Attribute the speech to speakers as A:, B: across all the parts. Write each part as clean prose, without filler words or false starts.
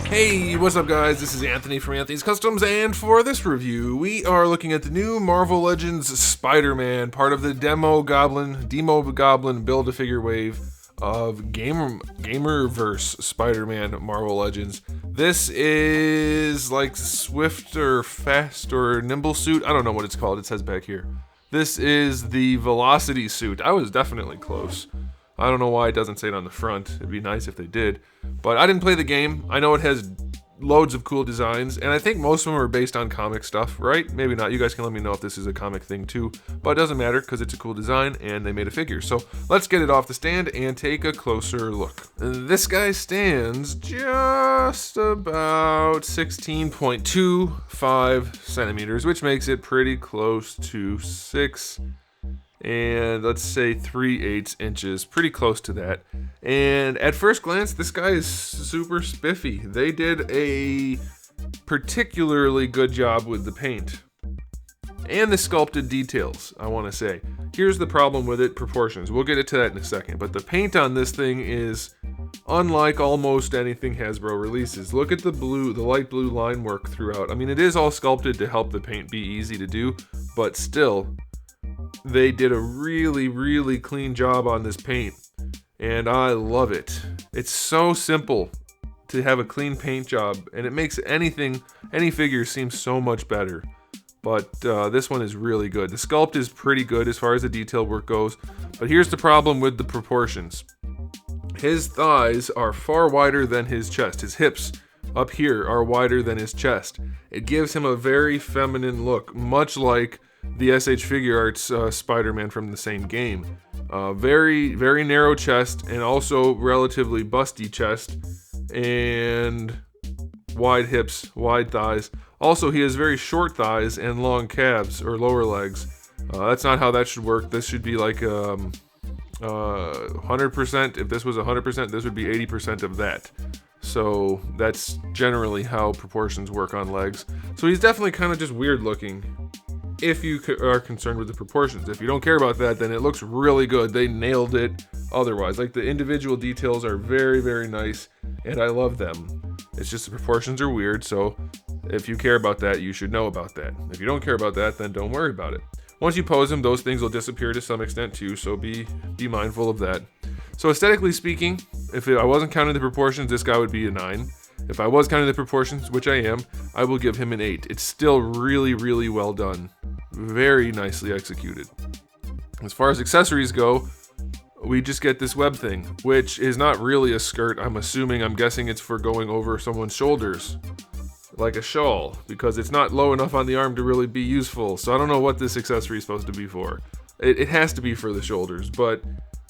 A: Hey, what's up guys? This is Anthony from Anthony's Customs, and for this review, we are looking at the new Marvel Legends Spider-Man, part of the Demogoblin Build-A-Figure wave of Gamerverse Spider-Man Marvel Legends. This is like Swift or Fast or Nimble suit. I don't know what it's called. It says back here. This is the Velocity suit. I was definitely close. I don't know why it doesn't say it on the front. It'd be nice if they did. But I didn't play the game. I know it has loads of cool designs, and I think most of them are based on comic stuff, right? Maybe not. You guys can let me know if this is a comic thing too. But it doesn't matter because it's a cool design and they made a figure. So let's get it off the stand and take a closer look. This guy stands just about 16.25 centimeters, which makes it pretty close to 6 and let's say 3/8 inches, pretty close to that. And at first glance, this guy is super spiffy. They did a particularly good job with the paint and the sculpted details, I want to say. Here's the problem with it: proportions. We'll get to that in a second, but the paint on this thing is unlike almost anything Hasbro releases. Look at the blue, the light blue line work throughout. I mean, it is all sculpted to help the paint be easy to do, but still, they did a really clean job on this paint, and I love it. It's so simple to have a clean paint job, and it makes any figure seem so much better. But this one is really good. The sculpt is pretty good as far as the detail work goes, but here's the problem with the proportions. His thighs are far wider than his chest. His hips up here are wider than his chest. It gives him a very feminine look, much like the SH Figure Arts Spider-Man from the same game. Very narrow chest, and also relatively busty chest, and wide hips, wide thighs. Also, he has very short thighs and long calves, or lower legs. That's not how that should work. This should be like 100%. If this was 100%, this would be 80% of that. So that's generally how proportions work on legs. So he's definitely kind of just weird looking if you are concerned with the proportions. If you don't care about that, then it looks really good. They nailed it otherwise. Like, the individual details are very nice, and I love them. It's just the proportions are weird, so if you care about that, you should know about that. If you don't care about that, then don't worry about it. Once you pose them, those things will disappear to some extent too, so be mindful of that. So aesthetically speaking, if I wasn't counting the proportions, this guy would be a 9. If I was counting the proportions, which I am, I will give him an 8. It's still really well done. Very nicely executed. As far as accessories go, we just get this web thing, which is not really a skirt. I'm guessing it's for going over someone's shoulders, like a shawl, because it's not low enough on the arm to really be useful. So I don't know what this accessory is supposed to be for. It has to be for the shoulders, but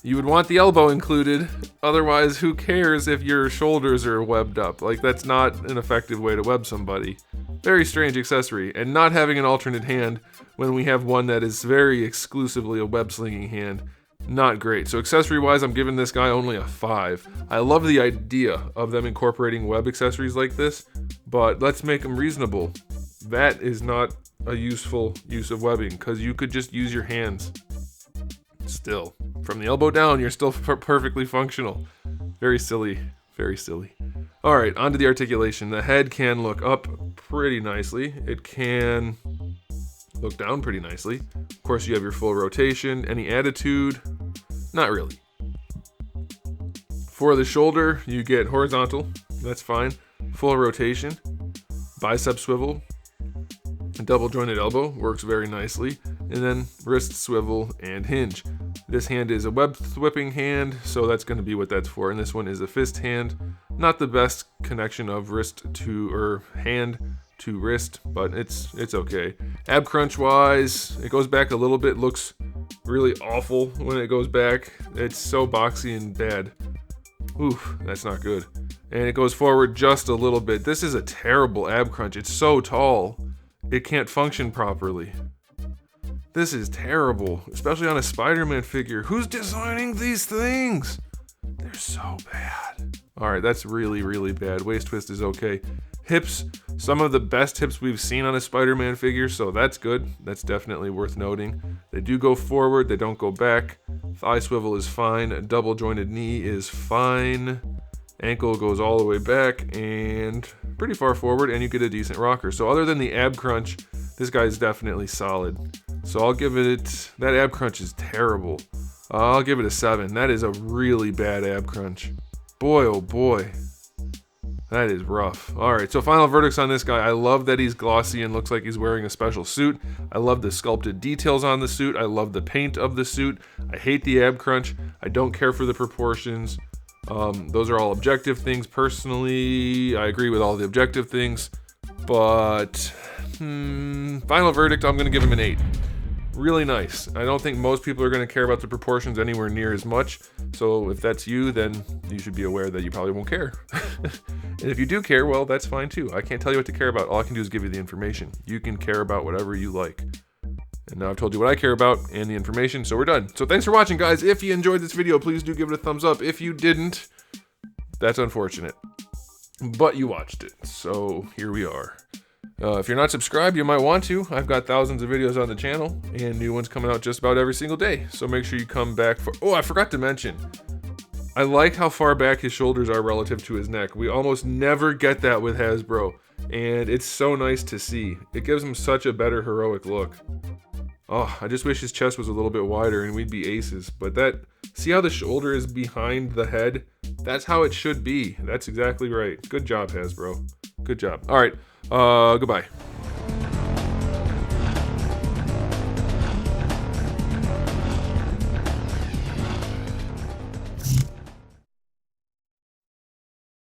A: you would want the elbow included. Otherwise, who cares if your shoulders are webbed up? Like, that's not an effective way to web somebody. Very strange accessory, and not having an alternate hand when we have one that is very exclusively a web slinging hand, not great. So accessory wise, I'm giving this guy only a 5. I love the idea of them incorporating web accessories like this, but let's make them reasonable. That is not a useful use of webbing, because you could just use your hands. Still, from the elbow down, you're still perfectly functional. Very silly. Alright, onto the articulation. The head can look up pretty nicely. It can look down pretty nicely. Of course, you have your full rotation. Any attitude? Not really. For the shoulder, you get horizontal. That's fine. Full rotation. Bicep swivel. Double jointed elbow works very nicely, and then wrist swivel and hinge. This hand is a web whipping hand, so that's going to be what that's for, and this one is a fist hand. Not the best connection of hand to wrist, but it's okay. Ab crunch wise, it goes back a little bit, looks really awful when it goes back. It's so boxy and bad. Oof, that's not good. And it goes forward just a little bit. This is a terrible ab crunch. It's so tall, it can't function properly. This is terrible, especially on a Spider-Man figure. Who's designing these things? They're so bad. Alright, that's really bad. Waist twist is okay. Hips, some of the best hips we've seen on a Spider-Man figure, so that's good. That's definitely worth noting. They do go forward, they don't go back. Thigh swivel is fine. A double jointed knee is fine. Ankle goes all the way back and pretty far forward, and you get a decent rocker. So other than the ab crunch, this guy's definitely solid. So I'll give it, that ab crunch is terrible. I'll give it a 7. That is a really bad ab crunch. Boy, oh boy. That is rough. Alright, so final verdicts on this guy. I love that he's glossy and looks like he's wearing a special suit. I love the sculpted details on the suit. I love the paint of the suit. I hate the ab crunch. I don't care for the proportions. Those are all objective things. Personally, I agree with all the objective things. But, final verdict, I'm going to give him an 8. Really nice. I don't think most people are going to care about the proportions anywhere near as much. So if that's you, then you should be aware that you probably won't care. And if you do care, well, that's fine too. I can't tell you what to care about. All I can do is give you the information. You can care about whatever you like. And now I've told you what I care about and the information, so we're done. So thanks for watching, guys. If you enjoyed this video, please do give it a thumbs up. If you didn't, that's unfortunate. But you watched it, so here we are. If you're not subscribed, you might want to. I've got thousands of videos on the channel, and new ones coming out just about every single day. So make sure you come back for... Oh, I forgot to mention. I like how far back his shoulders are relative to his neck. We almost never get that with Hasbro, and it's so nice to see. It gives him such a better heroic look. Oh, I just wish his chest was a little bit wider and we'd be aces. But that... See how the shoulder is behind the head? That's how it should be. That's exactly right. Good job, Hasbro. Good job. All right. Goodbye.